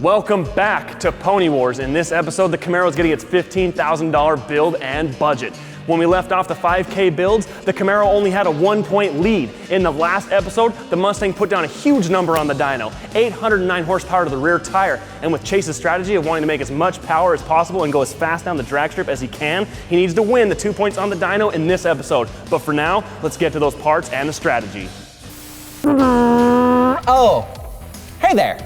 Welcome back to Pony Wars. In this episode, the Camaro is getting its $15,000 build and budget. When we left off the 5K builds, the Camaro only had a 1-point lead. In the last episode, the Mustang put down a huge number on the dyno, 809 horsepower to the rear tire. And with Chase's strategy of wanting to make as much power as possible and go as fast down the drag strip as he can, he needs to win the 2 points on the dyno in this episode. But for now, let's get to those parts and the strategy. Oh, hey there.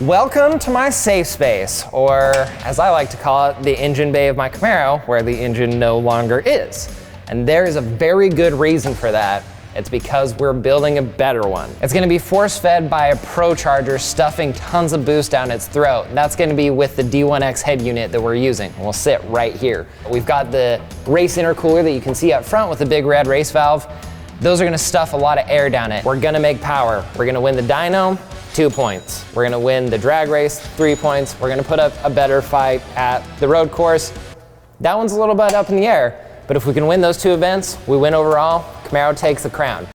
Welcome to my safe space, or as I like to call it, the engine bay of my Camaro, where the engine no longer is. And there is a very good reason for that. It's because we're building a better one. It's gonna be force-fed by a ProCharger stuffing tons of boost down its throat. And that's gonna be with the D-1X head unit that we're using. We'll sit right here. We've got the race intercooler that you can see up front with the big red race valve. Those are gonna stuff a lot of air down it. We're gonna make power. We're gonna win the dyno, 2 points. We're gonna win the drag race, 3 points. We're gonna put up a better fight at the road course. That one's a little bit up in the air, but if we can win those 2 events, we win overall. Camaro takes the crown.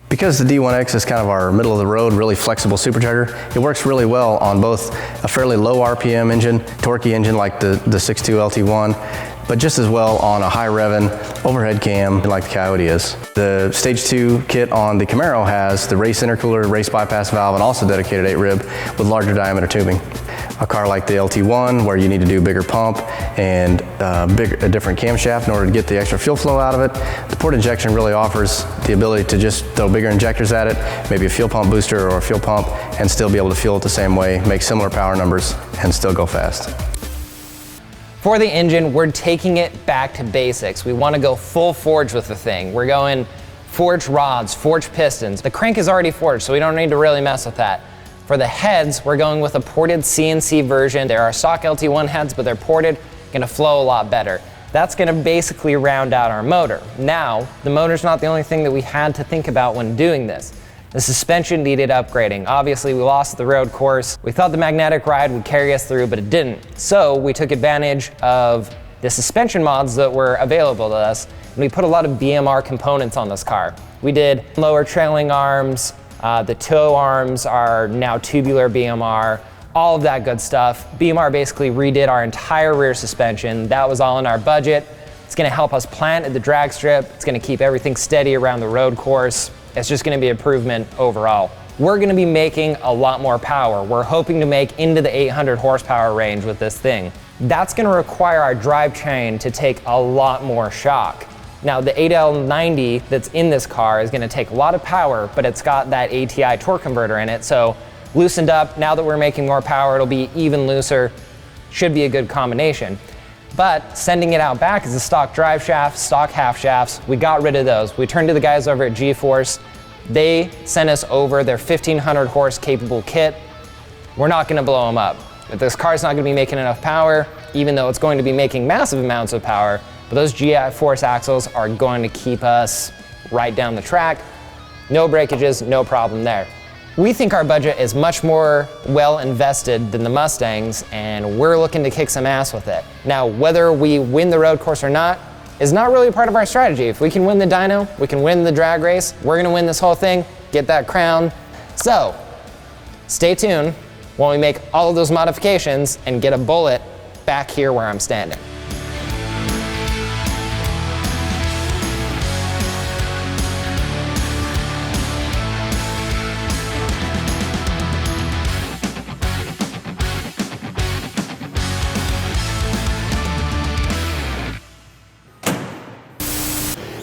Because the D-1X is kind of our middle of the road, really flexible supercharger, it works really well on both a fairly low RPM engine, torquey engine like the 6.2 LT1, but just as well on a high revving overhead cam like the Coyote is. The Stage 2 kit on the Camaro has the race intercooler, race bypass valve, and also dedicated 8 rib with larger diameter tubing. A car like the LT1 where you need to do bigger pump and a different camshaft in order to get the extra fuel flow out of it, the port injection really offers the ability to just throw bigger injectors at it, maybe a fuel pump booster or a fuel pump, and still be able to fuel it the same way, make similar power numbers, and still go fast. For the engine, we're taking it back to basics. We want to go full forge with the thing. We're going forged rods, forged pistons. The crank is already forged, so we don't need to really mess with that. For the heads, we're going with a ported CNC version. There are stock LT1 heads, but they're ported, gonna flow a lot better. That's gonna basically round out our motor. Now, the motor's not the only thing that we had to think about when doing this. The suspension needed upgrading. Obviously, we lost the road course. We thought the magnetic ride would carry us through, but it didn't. So we took advantage of the suspension mods that were available to us, and we put a lot of BMR components on this car. We did lower trailing arms, the toe arms are now tubular BMR, all of that good stuff. BMR basically redid our entire rear suspension. That was all in our budget. It's gonna help us plant at the drag strip. It's gonna keep everything steady around the road course. It's just gonna be an improvement overall. We're gonna be making a lot more power. We're hoping to make into the 800 horsepower range with this thing. That's gonna require our drivetrain to take a lot more shock. Now the 8L90 that's in this car is gonna take a lot of power, but it's got that ATI torque converter in it, so loosened up, now that we're making more power, it'll be even looser. Should be a good combination. But sending it out back is a stock drive shaft, stock half shafts. We got rid of those. We turned to the guys over at G-Force. They sent us over their 1500 horse capable kit. We're not gonna blow them up. If this car's not gonna be making enough power, even though it's going to be making massive amounts of power, but those G-Force axles are going to keep us right down the track. No breakages, no problem there. We think our budget is much more well invested than the Mustangs, and we're looking to kick some ass with it. Now, whether we win the road course or not is not really part of our strategy. If we can win the dyno, we can win the drag race, we're gonna win this whole thing, get that crown. So, stay tuned when we make all of those modifications and get a bullet back here where I'm standing.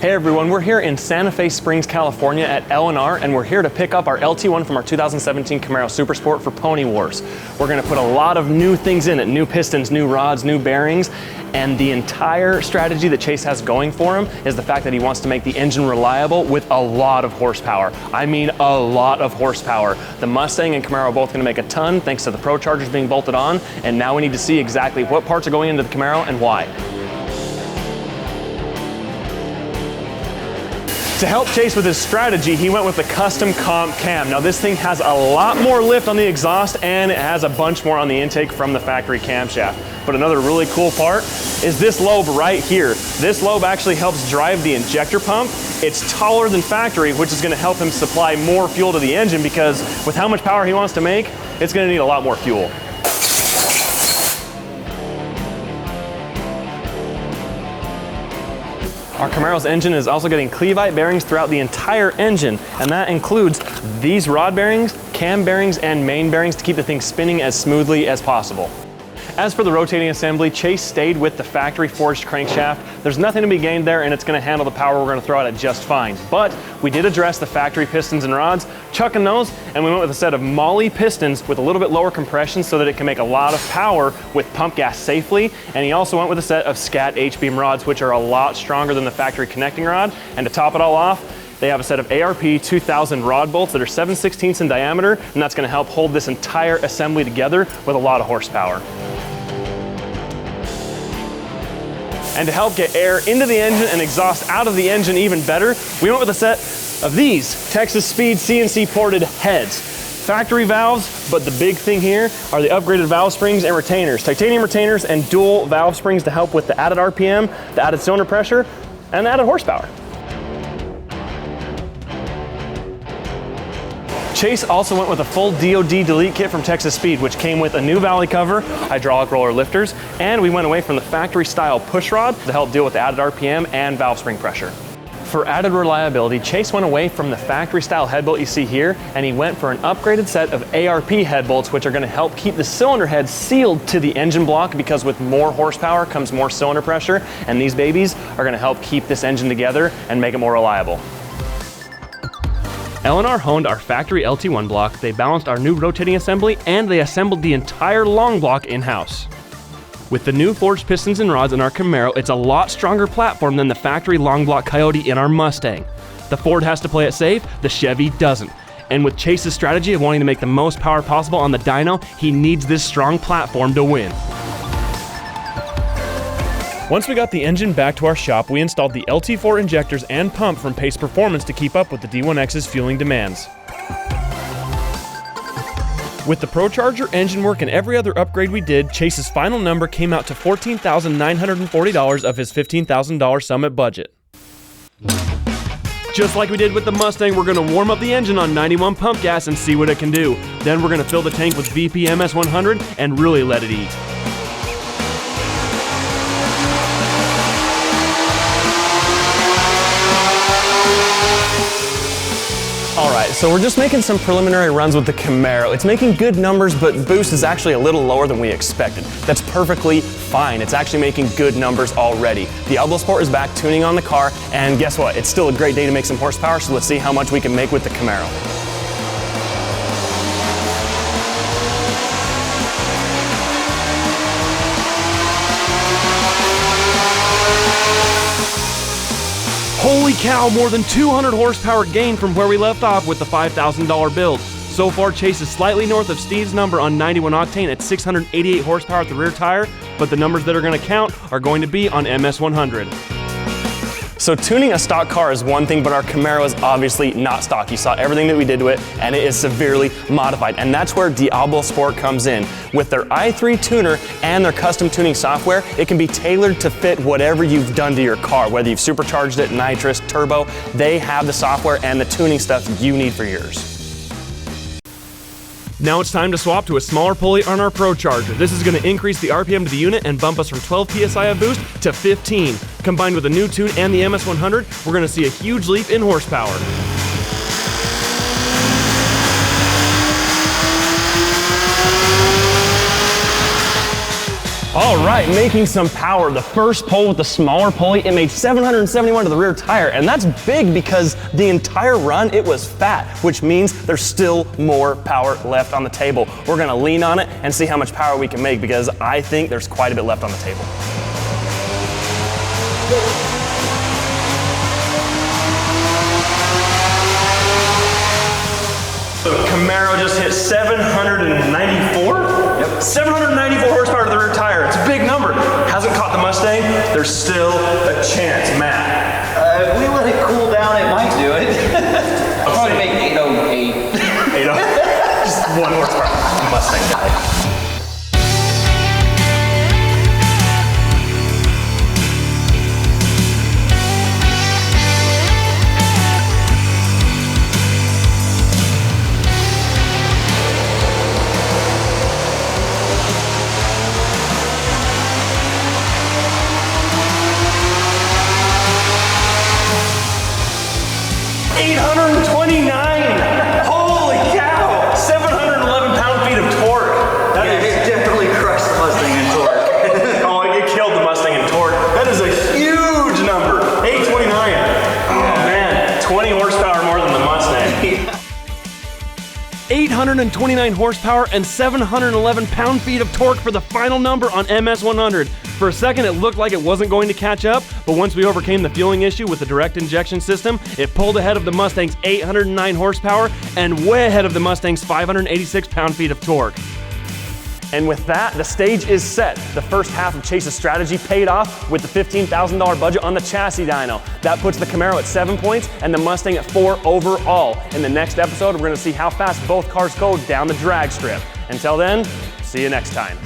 Hey everyone, we're here in Santa Fe Springs, California at L&R, and we're here to pick up our LT1 from our 2017 Camaro Supersport for Pony Wars. We're gonna put a lot of new things in it, new pistons, new rods, new bearings, and the entire strategy that Chase has going for him is the fact that he wants to make the engine reliable with a lot of horsepower. I mean a lot of horsepower. The Mustang and Camaro are both gonna make a ton thanks to the ProChargers being bolted on, and now we need to see exactly what parts are going into the Camaro and why. To help Chase with his strategy, he went with the custom comp cam. Now this thing has a lot more lift on the exhaust and it has a bunch more on the intake from the factory camshaft. But another really cool part is this lobe right here. This lobe actually helps drive the injector pump. It's taller than factory, which is gonna help him supply more fuel to the engine because with how much power he wants to make, it's gonna need a lot more fuel. Our Camaro's engine is also getting Cleveite bearings throughout the entire engine, and that includes these rod bearings, cam bearings, and main bearings to keep the thing spinning as smoothly as possible. As for the rotating assembly, Chase stayed with the factory forged crankshaft. There's nothing to be gained there and it's gonna handle the power we're gonna throw at it just fine. But we did address the factory pistons and rods, chucking those, and we went with a set of Molly pistons with a little bit lower compression so that it can make a lot of power with pump gas safely. And he also went with a set of Scat H-beam rods, which are a lot stronger than the factory connecting rod. And to top it all off, they have a set of ARP 2000 rod bolts that are 7/16 in diameter, and that's gonna help hold this entire assembly together with a lot of horsepower. And to help get air into the engine and exhaust out of the engine even better, we went with a set of these Texas Speed CNC ported heads. Factory valves, but the big thing here are the upgraded valve springs and retainers. Titanium retainers and dual valve springs to help with the added RPM, the added cylinder pressure, and the added horsepower. Chase also went with a full DOD delete kit from Texas Speed, which came with a new valley cover, hydraulic roller lifters, and we went away from the factory style push rod to help deal with the added RPM and valve spring pressure. For added reliability, Chase went away from the factory style head bolt you see here, and he went for an upgraded set of ARP head bolts, which are gonna help keep the cylinder head sealed to the engine block because with more horsepower comes more cylinder pressure, and these babies are gonna help keep this engine together and make it more reliable. L&R honed our factory LT1 block, they balanced our new rotating assembly, and they assembled the entire long block in-house. With the new forged pistons and rods in our Camaro, it's a lot stronger platform than the factory long block Coyote in our Mustang. The Ford has to play it safe, the Chevy doesn't. And with Chase's strategy of wanting to make the most power possible on the dyno, he needs this strong platform to win. Once we got the engine back to our shop, we installed the LT4 injectors and pump from Pace Performance to keep up with the D1X's fueling demands. With the ProCharger engine work and every other upgrade we did, Chase's final number came out to $14,940 of his $15,000 Summit budget. Just like we did with the Mustang, we're gonna warm up the engine on 91 pump gas and see what it can do. Then we're gonna fill the tank with VP MS100 and really let it eat. Alright, so we're just making some preliminary runs with the Camaro. It's making good numbers, but boost is actually a little lower than we expected. That's perfectly fine. It's actually making good numbers already. The Elbow Sport is back tuning on the car, and guess what? It's still a great day to make some horsepower, so let's see how much we can make with the Camaro. Holy cow, more than 200 horsepower gain from where we left off with the $5,000 build. So far, Chase is slightly north of Steve's number on 91 octane at 688 horsepower at the rear tire, but the numbers that are going to count are going to be on MS100. So tuning a stock car is one thing, but our Camaro is obviously not stock. You saw everything that we did to it, and it is severely modified. And that's where Diablo Sport comes in. With their i3 tuner and their custom tuning software, it can be tailored to fit whatever you've done to your car, whether you've supercharged it, nitrous, turbo, they have the software and the tuning stuff you need for yours. Now it's time to swap to a smaller pulley on our ProCharger. This is going to increase the RPM to the unit and bump us from 12 PSI of boost to 15. Combined with the new tune and the MS100, we're going to see a huge leap in horsepower. All right, making some power. The first pull with the smaller pulley, it made 771 to the rear tire, and that's big because the entire run, it was fat, which means there's still more power left on the table. We're gonna lean on it and see how much power we can make because I think there's quite a bit left on the table. So Camaro just hit 794? Yep. 794 horsepower to the rear tire. It's a big number. Hasn't caught the Mustang. There's still a chance. Matt. If we let it cool down, it might 1 horsepower Mustang guy. Holy cow! 711 pound-feet of torque. That It definitely crushed the Mustang in torque. Oh, it killed the Mustang in torque. That is a huge number. 829. Oh man, 20 horsepower more than the Mustang. 829 horsepower and 711 pound-feet of torque for the final number on MS100. For a second, it looked like it wasn't going to catch up, but once we overcame the fueling issue with the direct injection system, it pulled ahead of the Mustang's 809 horsepower and way ahead of the Mustang's 586 pound-feet of torque. And with that, the stage is set. The first half of Chase's strategy paid off with the $15,000 budget on the chassis dyno. That puts the Camaro at 7 points and the Mustang at 4 overall. In the next episode, we're gonna see how fast both cars go down the drag strip. Until then, see you next time.